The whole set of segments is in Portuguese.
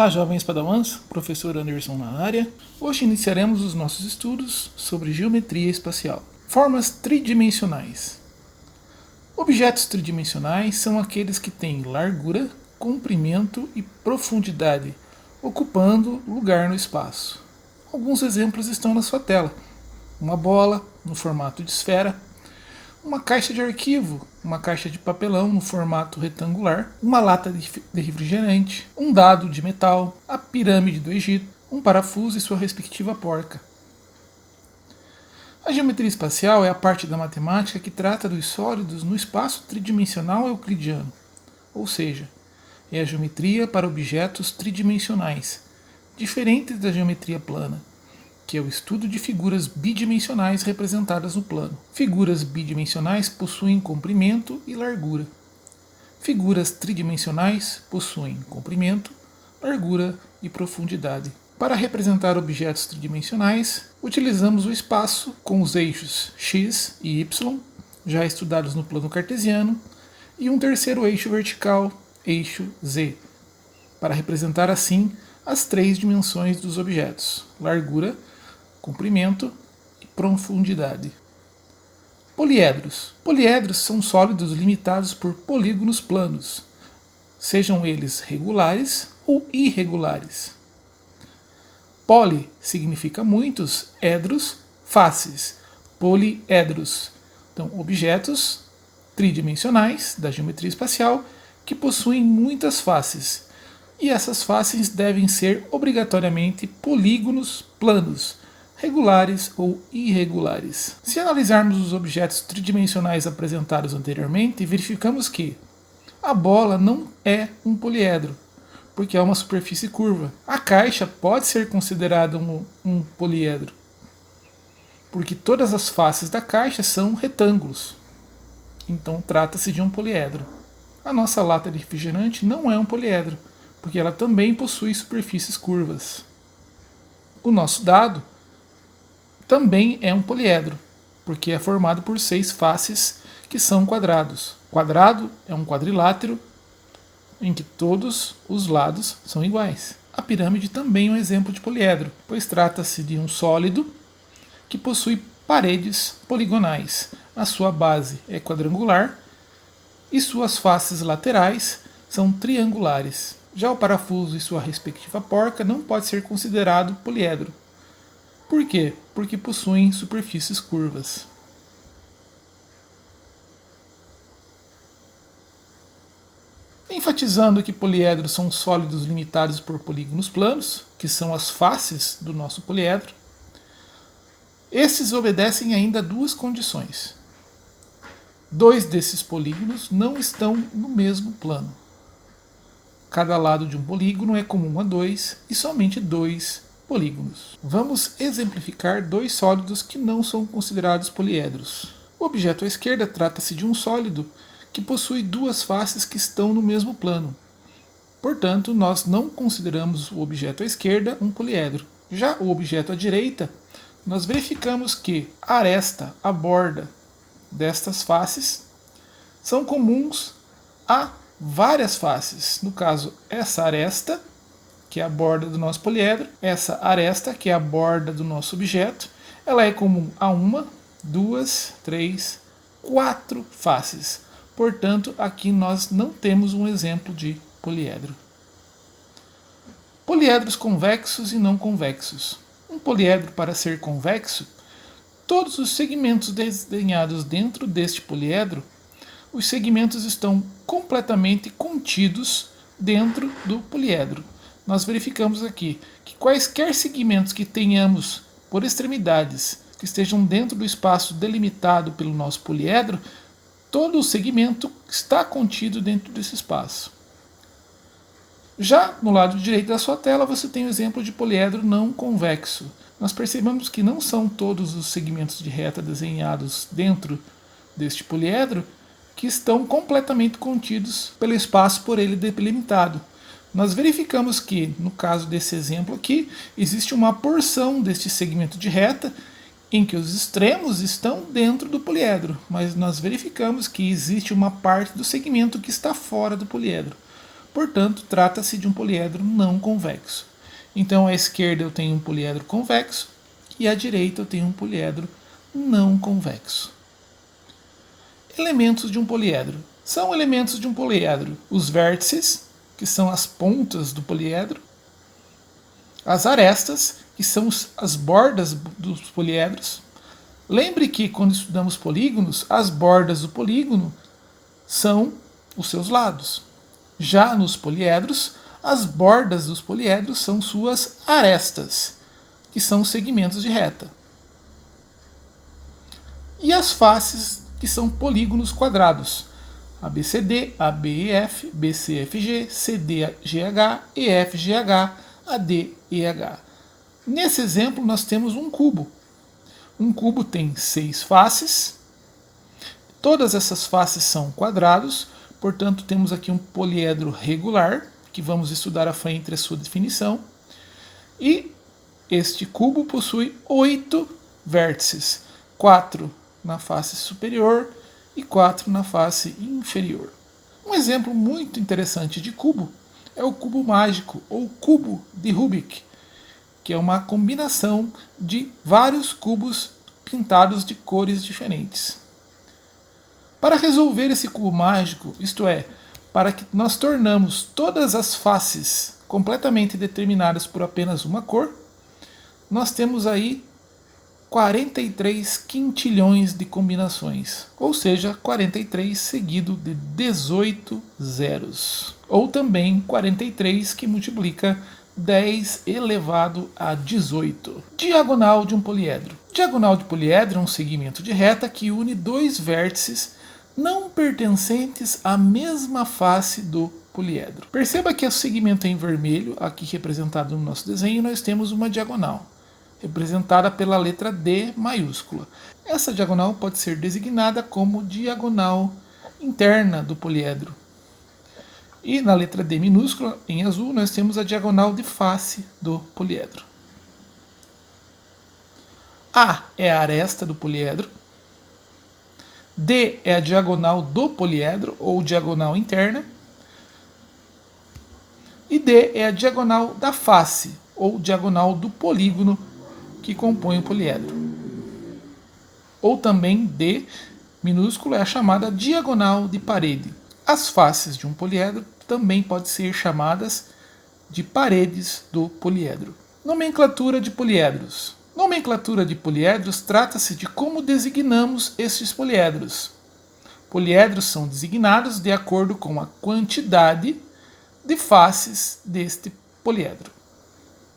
Olá, jovens padawans, professor Anderson na área. Hoje iniciaremos os nossos estudos sobre geometria espacial. Formas tridimensionais. Objetos tridimensionais são aqueles que têm largura, comprimento e profundidade, ocupando lugar no espaço. Alguns exemplos estão na sua tela. Uma bola, no formato de esfera, uma caixa de arquivo, uma caixa de papelão no formato retangular, uma lata de refrigerante, um dado de metal, a pirâmide do Egito, um parafuso e sua respectiva porca. A geometria espacial é a parte da matemática que trata dos sólidos no espaço tridimensional euclidiano, ou seja, é a geometria para objetos tridimensionais, diferente da geometria plana, que é o estudo de figuras bidimensionais representadas no plano. Figuras bidimensionais possuem comprimento e largura. Figuras tridimensionais possuem comprimento, largura e profundidade. Para representar objetos tridimensionais, utilizamos o espaço com os eixos x e y, já estudados no plano cartesiano, e um terceiro eixo vertical, eixo z, para representar assim as três dimensões dos objetos: largura, comprimento e profundidade. Poliedros. Poliedros são sólidos limitados por polígonos planos, sejam eles regulares ou irregulares. Poli significa muitos, edros, faces, poliedros. Então, objetos tridimensionais da geometria espacial que possuem muitas faces. E essas faces devem ser obrigatoriamente polígonos planos, regulares ou irregulares. Se analisarmos os objetos tridimensionais apresentados anteriormente, verificamos que a bola não é um poliedro, porque é uma superfície curva. A caixa pode ser considerada um poliedro, porque todas as faces da caixa são retângulos. Então trata-se de um poliedro. A nossa lata de refrigerante não é um poliedro, porque ela também possui superfícies curvas. O nosso dado também é um poliedro, porque é formado por 6 faces que são quadrados. Quadrado é um quadrilátero em que todos os lados são iguais. A pirâmide também é um exemplo de poliedro, pois trata-se de um sólido que possui paredes poligonais. A sua base é quadrangular e suas faces laterais são triangulares. Já o parafuso e sua respectiva porca não pode ser considerado poliedro. Por quê? Porque possuem superfícies curvas. Enfatizando que poliedros são sólidos limitados por polígonos planos, que são as faces do nosso poliedro, esses obedecem ainda a duas condições. 2 desses polígonos não estão no mesmo plano. Cada lado de um polígono é comum a 2 e somente 2 polígonos. Vamos exemplificar 2 sólidos que não são considerados poliedros. O objeto à esquerda trata-se de um sólido que possui 2 faces que estão no mesmo plano. Portanto, nós não consideramos o objeto à esquerda um poliedro. Já o objeto à direita, nós verificamos que a aresta, a borda destas faces, são comuns a várias faces. No caso, essa aresta, que é a borda do nosso poliedro, essa aresta, que é a borda do nosso objeto, ela é comum a 1, 2, 3, 4 faces. Portanto, aqui nós não temos um exemplo de poliedro. Poliedros convexos e não convexos. Um poliedro, para ser convexo, todos os segmentos desenhados dentro deste poliedro, os segmentos estão completamente contidos dentro do poliedro. Nós verificamos aqui que quaisquer segmentos que tenhamos por extremidades, que estejam dentro do espaço delimitado pelo nosso poliedro, todo o segmento está contido dentro desse espaço. Já no lado direito da sua tela, você tem o exemplo de poliedro não convexo. Nós percebemos que não são todos os segmentos de reta desenhados dentro deste poliedro que estão completamente contidos pelo espaço por ele delimitado. Nós verificamos que, no caso desse exemplo aqui, existe uma porção deste segmento de reta em que os extremos estão dentro do poliedro, mas nós verificamos que existe uma parte do segmento que está fora do poliedro. Portanto, trata-se de um poliedro não convexo. Então, à esquerda eu tenho um poliedro convexo e à direita eu tenho um poliedro não convexo. Elementos de um poliedro. São elementos de um poliedro os vértices, que são as pontas do poliedro, as arestas, que são as bordas dos poliedros. Lembre que quando estudamos polígonos, as bordas do polígono são os seus lados. Já nos poliedros, as bordas dos poliedros são suas arestas, que são os segmentos de reta. E as faces, que são polígonos quadrados. ABCD, ABEF, BCFG, CDGH, EFGH, ADEH. Nesse exemplo, nós temos um cubo. Um cubo tem 6 faces. Todas essas faces são quadrados, portanto, temos aqui um poliedro regular, que vamos estudar à frente a sua definição. E este cubo possui 8 vértices, 4 na face superior e 4 na face inferior. Um exemplo muito interessante de cubo é o cubo mágico, ou cubo de Rubik, que é uma combinação de vários cubos pintados de cores diferentes. Para resolver esse cubo mágico, isto é, para que nós tornamos todas as faces completamente determinadas por apenas uma cor, nós temos aí 43 quintilhões de combinações, ou seja, 43 seguido de 18 zeros, ou também 43 que multiplica 10 elevado a 18. Diagonal de um poliedro. Diagonal de poliedro é um segmento de reta que une dois vértices não pertencentes à mesma face do poliedro. Perceba que o segmento em vermelho, aqui representado no nosso desenho, nós temos uma diagonal, representada pela letra D maiúscula. Essa diagonal pode ser designada como diagonal interna do poliedro. E na letra D minúscula, em azul, nós temos a diagonal de face do poliedro. A é a aresta do poliedro. D é a diagonal do poliedro, ou diagonal interna. E D é a diagonal da face, ou diagonal do polígono que compõe o poliedro. Ou também D minúsculo é a chamada diagonal de parede. As faces de um poliedro também podem ser chamadas de paredes do poliedro. Nomenclatura de poliedros. Nomenclatura de poliedros trata-se de como designamos estes poliedros. Poliedros são designados de acordo com a quantidade de faces deste poliedro.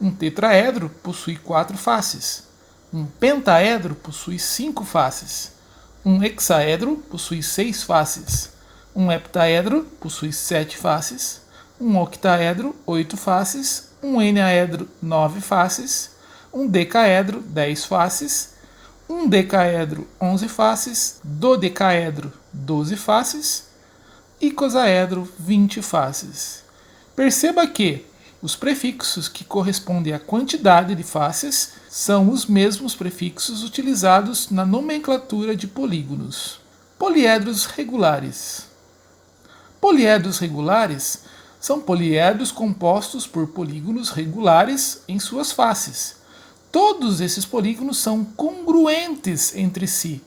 Um tetraedro possui 4 faces. Um pentaedro possui 5 faces. Um hexaedro possui 6 faces. Um heptaedro possui 7 faces. Um octaedro, 8 faces. Um enaedro, 9 faces. Um decaedro, 10 faces. Um decaedro, 11 faces. Dodecaedro, 12 faces. Icosaedro, 20 faces. Perceba que os prefixos que correspondem à quantidade de faces são os mesmos prefixos utilizados na nomenclatura de polígonos. Poliedros regulares. Poliedros regulares são poliedros compostos por polígonos regulares em suas faces. Todos esses polígonos são congruentes entre si,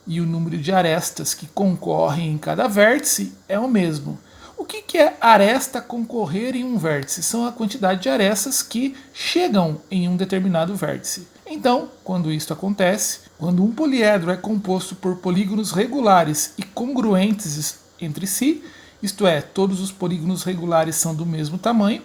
e o número de arestas que concorrem em cada vértice é o mesmo. O que é aresta concorrer em um vértice? São a quantidade de arestas que chegam em um determinado vértice. Então, quando isso acontece, quando um poliedro é composto por polígonos regulares e congruentes entre si, isto é, todos os polígonos regulares são do mesmo tamanho,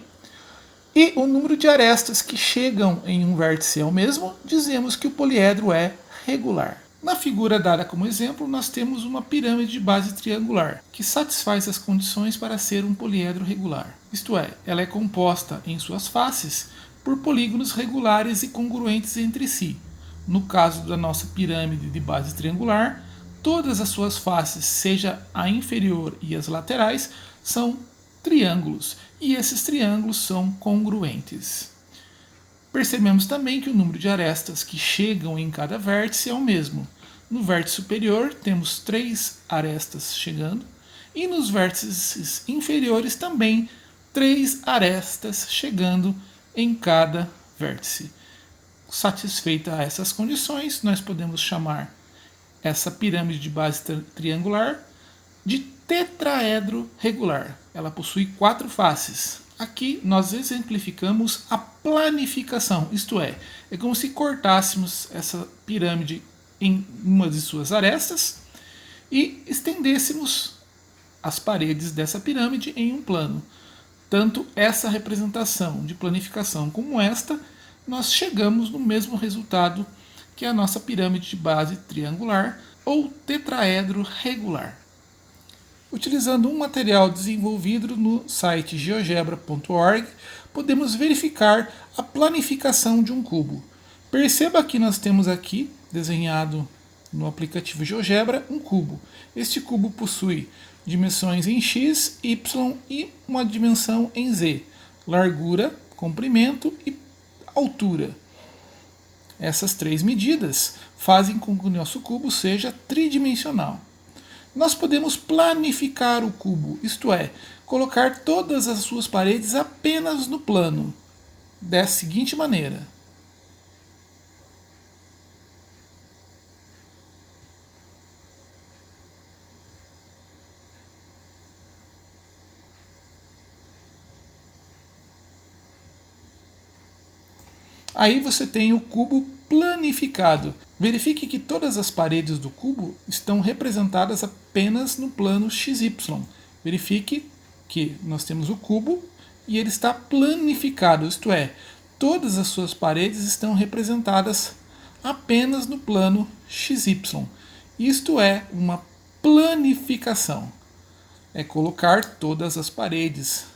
e o número de arestas que chegam em um vértice é o mesmo, dizemos que o poliedro é regular. Na figura dada como exemplo, nós temos uma pirâmide de base triangular, que satisfaz as condições para ser um poliedro regular. Isto é, ela é composta em suas faces por polígonos regulares e congruentes entre si. No caso da nossa pirâmide de base triangular, todas as suas faces, seja a inferior e as laterais, são triângulos, e esses triângulos são congruentes. Percebemos também que o número de arestas que chegam em cada vértice é o mesmo. No vértice superior temos 3 arestas chegando, e nos vértices inferiores também 3 arestas chegando em cada vértice. Satisfeita essas condições, nós podemos chamar essa pirâmide de base triangular de tetraedro regular. Ela possui 4 faces. Aqui nós exemplificamos a planificação, isto é como se cortássemos essa pirâmide em uma de suas arestas e estendêssemos as paredes dessa pirâmide em um plano. Tanto essa representação de planificação como esta, nós chegamos no mesmo resultado que a nossa pirâmide de base triangular ou tetraedro regular. Utilizando um material desenvolvido no site geogebra.org, podemos verificar a planificação de um cubo. Perceba que nós temos aqui, desenhado no aplicativo GeoGebra, um cubo. Este cubo possui dimensões em x, y e uma dimensão em z, largura, comprimento e altura. Essas 3 medidas fazem com que o nosso cubo seja tridimensional. Nós podemos planificar o cubo, isto é, colocar todas as suas paredes apenas no plano, da seguinte maneira. Aí você tem o cubo planificado. Verifique que todas as paredes do cubo estão representadas apenas no plano XY. Verifique que nós temos o cubo e ele está planificado, isto é, todas as suas paredes estão representadas apenas no plano XY. Isto é uma planificação. É colocar todas as paredes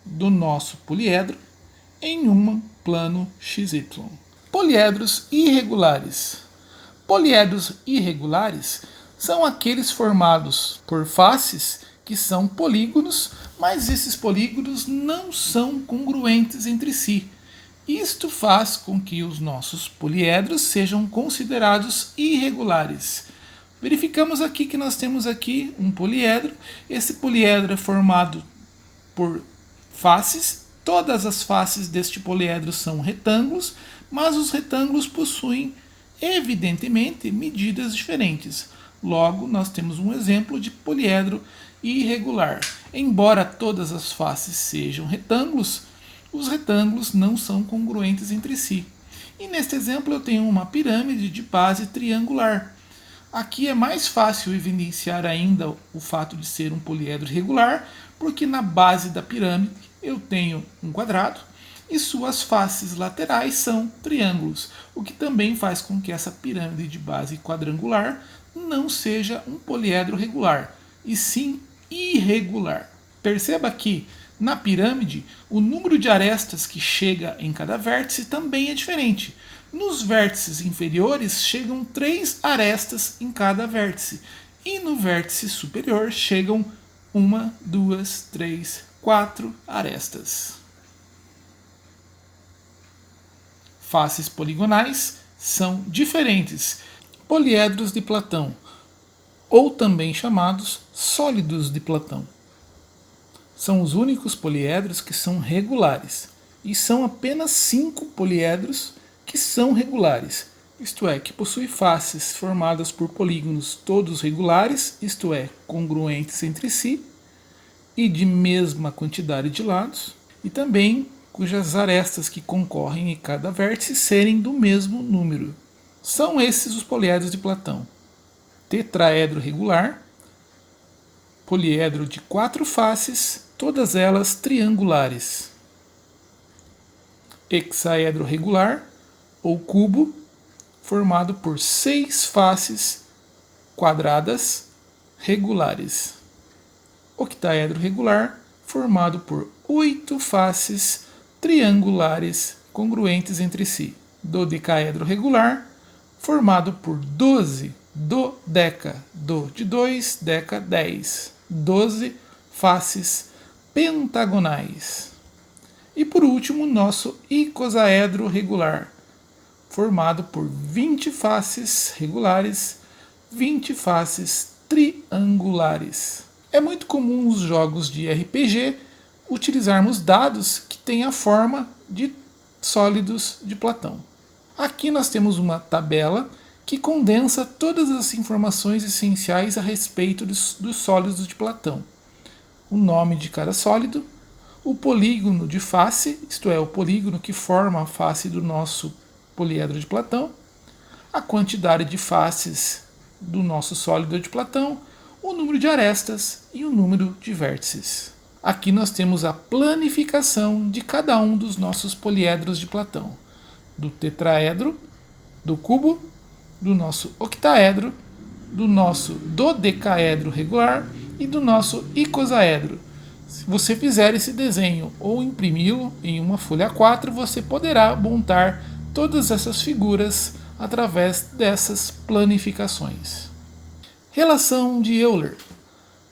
do nosso poliedro em um plano XY. Poliedros irregulares. Poliedros irregulares são aqueles formados por faces que são polígonos, mas esses polígonos não são congruentes entre si. Isto faz com que os nossos poliedros sejam considerados irregulares. Verificamos aqui que nós temos aqui um poliedro. Esse poliedro é formado por faces. Todas as faces deste poliedro são retângulos, mas os retângulos possuem, evidentemente, medidas diferentes. Logo, nós temos um exemplo de poliedro irregular. Embora todas as faces sejam retângulos, os retângulos não são congruentes entre si. E neste exemplo eu tenho uma pirâmide de base triangular. Aqui é mais fácil evidenciar ainda o fato de ser um poliedro irregular, porque na base da pirâmide eu tenho um quadrado e suas faces laterais são triângulos, o que também faz com que essa pirâmide de base quadrangular não seja um poliedro regular, e sim irregular. Perceba que na pirâmide o número de arestas que chega em cada vértice também é diferente. Nos vértices inferiores chegam 3 arestas em cada vértice, e no vértice superior chegam 1, 2, 3, 4 arestas. Faces poligonais são diferentes. Poliedros de Platão, ou também chamados sólidos de Platão. São os únicos poliedros que são regulares. E são apenas 5 poliedros que são regulares. Isto é, que possuem faces formadas por polígonos todos regulares, isto é, congruentes entre si, e de mesma quantidade de lados, e também cujas arestas que concorrem em cada vértice serem do mesmo número. São esses os poliedros de Platão: tetraedro regular, poliedro de 4 faces, todas elas triangulares; hexaedro regular, ou cubo, formado por 6 faces quadradas regulares; octaedro regular, formado por 8 faces triangulares congruentes entre si; dodecaedro regular, formado por 12 dodeca, do de 2, deca 10, 12 faces pentagonais. E por último, nosso icosaedro regular, formado por 20 faces regulares, 20 faces triangulares. É muito comum nos jogos de RPG utilizarmos dados que têm a forma de sólidos de Platão. Aqui nós temos uma tabela que condensa todas as informações essenciais a respeito dos sólidos de Platão. O nome de cada sólido, o polígono de face, isto é, o polígono que forma a face do nosso poliedro de Platão, a quantidade de faces do nosso sólido de Platão, o número de arestas e o número de vértices. Aqui nós temos a planificação de cada um dos nossos poliedros de Platão, do tetraedro, do cubo, do nosso octaedro, do nosso dodecaedro regular e do nosso icosaedro. Se você fizer esse desenho ou imprimi-lo em uma folha A4, você poderá montar todas essas figuras através dessas planificações. Relação de Euler.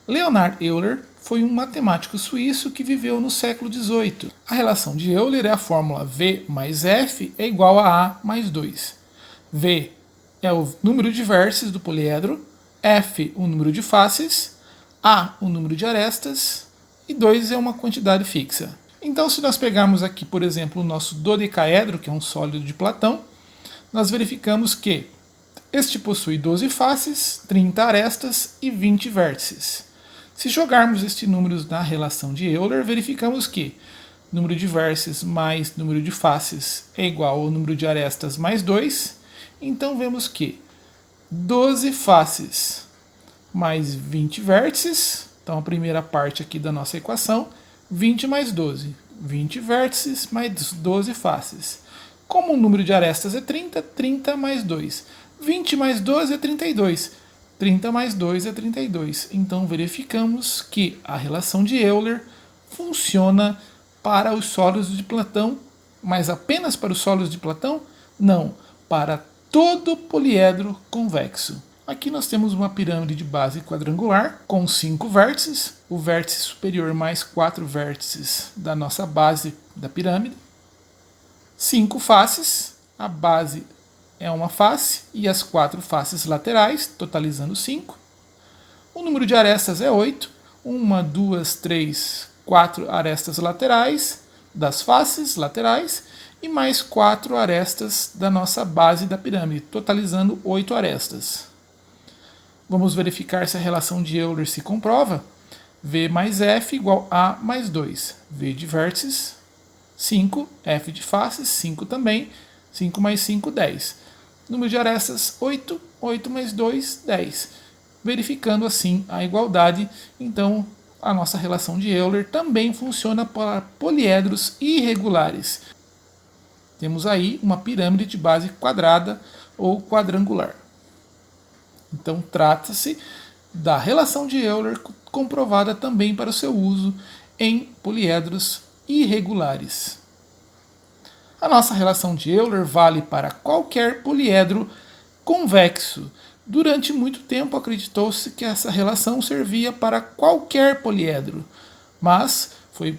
Leonhard Euler foi um matemático suíço que viveu no século XVIII. A relação de Euler é a fórmula V mais F é igual a A mais 2. V é o número de vértices do poliedro, F o número de faces, A o número de arestas e 2 é uma quantidade fixa. Então, se nós pegarmos aqui, por exemplo, o nosso dodecaedro, que é um sólido de Platão, nós verificamos que este possui 12 faces, 30 arestas e 20 vértices. Se jogarmos estes números na relação de Euler, verificamos que número de vértices mais número de faces é igual ao número de arestas mais 2. Então vemos que 12 faces mais 20 vértices, então a primeira parte aqui da nossa equação, 20 mais 12, 20 vértices mais 12 faces. Como o número de arestas é 30, 30 mais 2. 20 mais 12 é 32. 30 mais 2 é 32. Então verificamos que a relação de Euler funciona para os sólidos de Platão, mas apenas para os sólidos de Platão? Não, para todo poliedro convexo. Aqui nós temos uma pirâmide de base quadrangular com 5 vértices, o vértice superior mais 4 vértices da nossa base da pirâmide, 5 faces, a base é uma face e as 4 faces laterais, totalizando 5. O número de arestas é 8, 1, 2, 3, 4 arestas laterais das faces laterais e mais 4 arestas da nossa base da pirâmide, totalizando 8 arestas. Vamos verificar se a relação de Euler se comprova. V mais F igual a mais 2. V de vértices, 5. F de faces, 5 também. 5 mais 5, 10. Número de arestas, 8. 8 mais 2, 10. Verificando assim a igualdade, então a nossa relação de Euler também funciona para poliedros irregulares. Temos aí uma pirâmide de base quadrada ou quadrangular. Então trata-se da relação de Euler comprovada também para o seu uso em poliedros irregulares. A nossa relação de Euler vale para qualquer poliedro convexo. Durante muito tempo acreditou-se que essa relação servia para qualquer poliedro, mas foi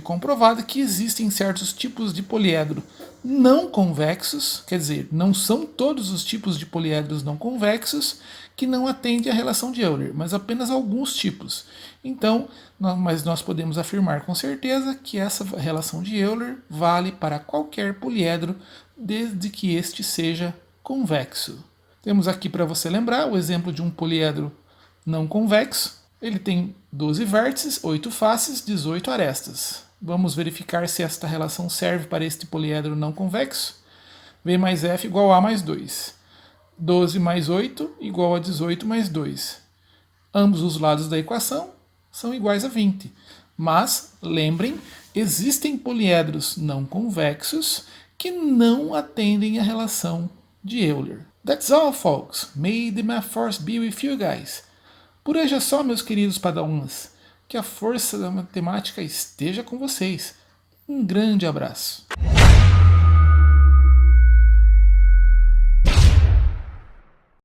comprovado que existem certos tipos de poliedro não convexos, quer dizer, não são todos os tipos de poliedros não convexos que não atendem à relação de Euler, mas apenas alguns tipos. Então, mas nós podemos afirmar com certeza que essa relação de Euler vale para qualquer poliedro, desde que este seja convexo. Temos aqui para você lembrar o exemplo de um poliedro não convexo. Ele tem 12 vértices, 8 faces, 18 arestas. Vamos verificar se esta relação serve para este poliedro não convexo. V mais F igual a mais 2. 12 mais 8 igual a 18 mais 2. Ambos os lados da equação são iguais a 20. Mas, lembrem, existem poliedros não convexos que não atendem à relação de Euler. That's all, folks. May the math force be with you guys. Por hoje é só, meus queridos padawans. Que a força da matemática esteja com vocês. Um grande abraço.